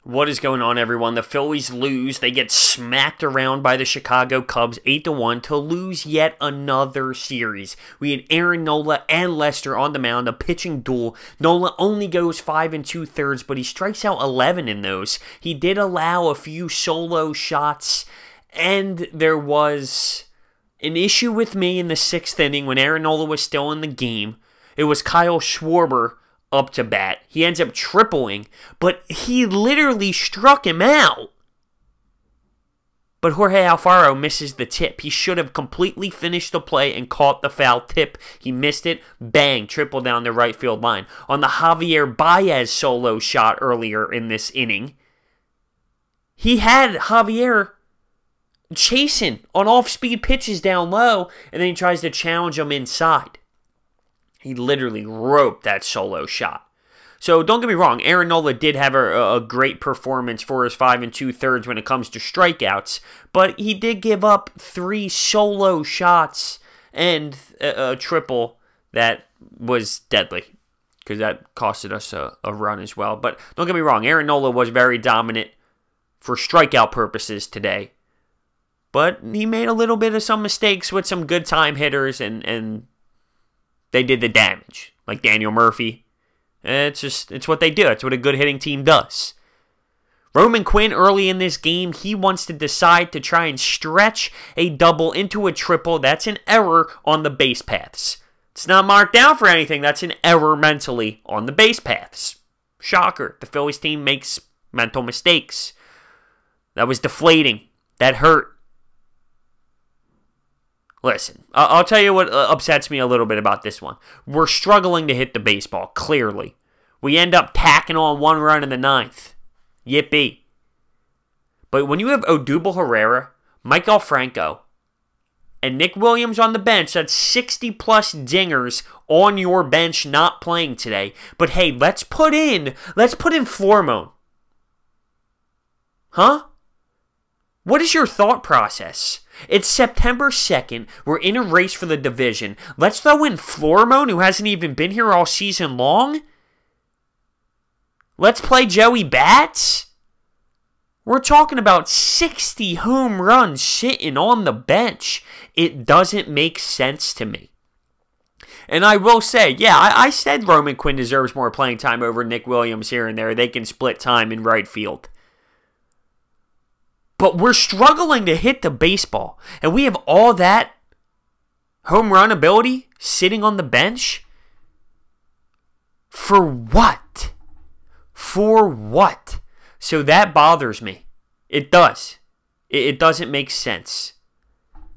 What is going on, everyone? The Phillies lose. They get smacked around by the Chicago Cubs 8-1 to lose yet another series. We had Aaron Nola and Lester on the mound, a pitching duel. Nola only goes 5 2/3, but he strikes out 11 in those. He did allow a few solo shots, and there was an issue with me in the 6th inning when Aaron Nola was still in the game. It was Kyle Schwarber up to bat. He ends up tripling, but he literally struck him out. But Jorge Alfaro misses the tip. He should have completely finished the play and caught the foul tip. He missed it. Bang, triple down the right field line. On the Javier Baez solo shot earlier in this inning, he had Javier chasing on off-speed pitches down low, and then he tries to challenge him inside. He literally roped that solo shot. So don't get me wrong, Aaron Nola did have a great performance for his 5 2/3 when it comes to strikeouts, but he did give up 3 solo shots and a triple that was deadly, because that costed us a run as well. But don't get me wrong, Aaron Nola was very dominant for strikeout purposes today, but he made a little bit of some mistakes with some good time hitters, and they did the damage, like Daniel Murphy. It's what they do. It's what a good hitting team does. Roman Quinn, early in this game, he wants to decide to try and stretch a double into a triple. That's an error on the base paths. It's not marked down for anything. That's an error mentally on the base paths. Shocker. The Phillies team makes mental mistakes. That was deflating. That hurt. Listen, I'll tell you what upsets me a little bit about this one. We're struggling to hit the baseball, clearly. We end up tacking on 1 run in the 9th. Yippee. But when you have Odubel Herrera, Michael Franco, and Nick Williams on the bench, that's 60-plus dingers on your bench not playing today. But hey, let's put in Flormone. Huh? What is your thought process? It's September 2nd. We're in a race for the division. Let's throw in Flormone, who hasn't even been here all season long. Let's play Joey Bats. We're talking about 60 home runs sitting on the bench. It doesn't make sense to me. And I will say, yeah, I said Roman Quinn deserves more playing time over Nick Williams here and there. They can split time in right field. But we're struggling to hit the baseball. And we have all that home run ability sitting on the bench. For what? For what? So that bothers me. It does. It doesn't make sense.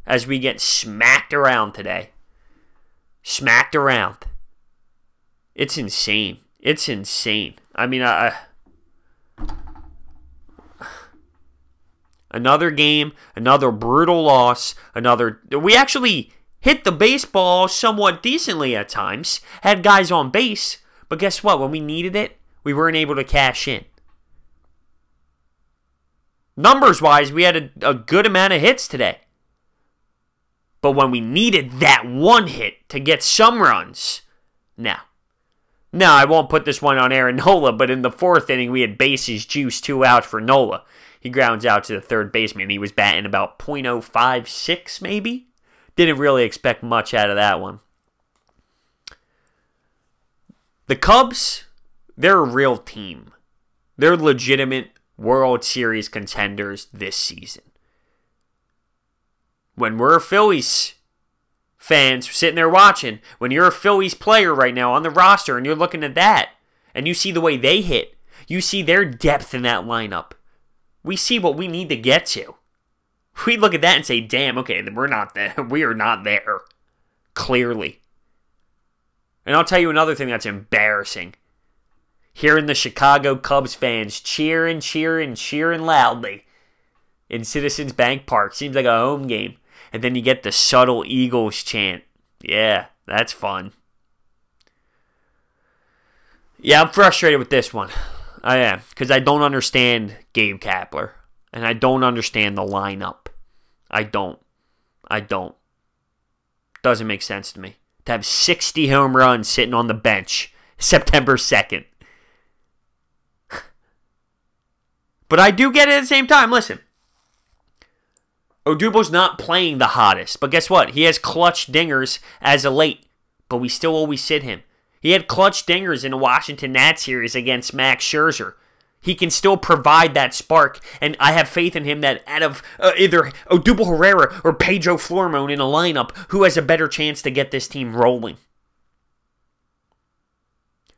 As we get smacked around today. Smacked around. It's insane. It's insane. I mean, another game, another brutal loss, we actually hit the baseball somewhat decently at times, had guys on base, but guess what? When we needed it, we weren't able to cash in. Numbers-wise, we had a good amount of hits today. But when we needed that one hit to get some runs, no. No, I won't put this one on Aaron Nola, but in the 4th inning, we had bases juice, 2 outs for Nola. He grounds out to the third baseman. He was batting about .056 maybe. Didn't really expect much out of that one. The Cubs, they're a real team. They're legitimate World Series contenders this season. When we're Phillies fans sitting there watching, when you're a Phillies player right now on the roster and you're looking at that, and you see the way they hit, you see their depth in that lineup. We see what we need to get to. We look at that and say, damn, okay, we're not there. We are not there. Clearly. And I'll tell you another thing that's embarrassing. Hearing the Chicago Cubs fans cheering loudly in Citizens Bank Park. Seems like a home game. And then you get the subtle Eagles chant. Yeah, that's fun. Yeah, I'm frustrated with this one. I am, because I don't understand Gabe Kapler, and I don't understand the lineup. I don't. Doesn't make sense to me. To have 60 home runs sitting on the bench September 2nd. But I do get it at the same time. Listen, Odubel's not playing the hottest, but guess what? He has clutch dingers as of late, but we still always sit him. He had clutch dingers in the Washington Nats series against Max Scherzer. He can still provide that spark, and I have faith in him that out of either Odubel Herrera or Pedro Flormone in a lineup, who has a better chance to get this team rolling?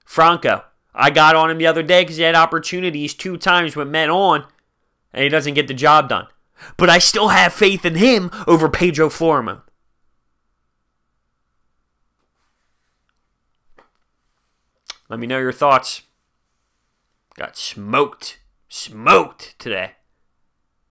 Franco, I got on him the other day because he had opportunities 2 times with men on, and he doesn't get the job done. But I still have faith in him over Pedro Flormone. Let me know your thoughts. Got smoked today.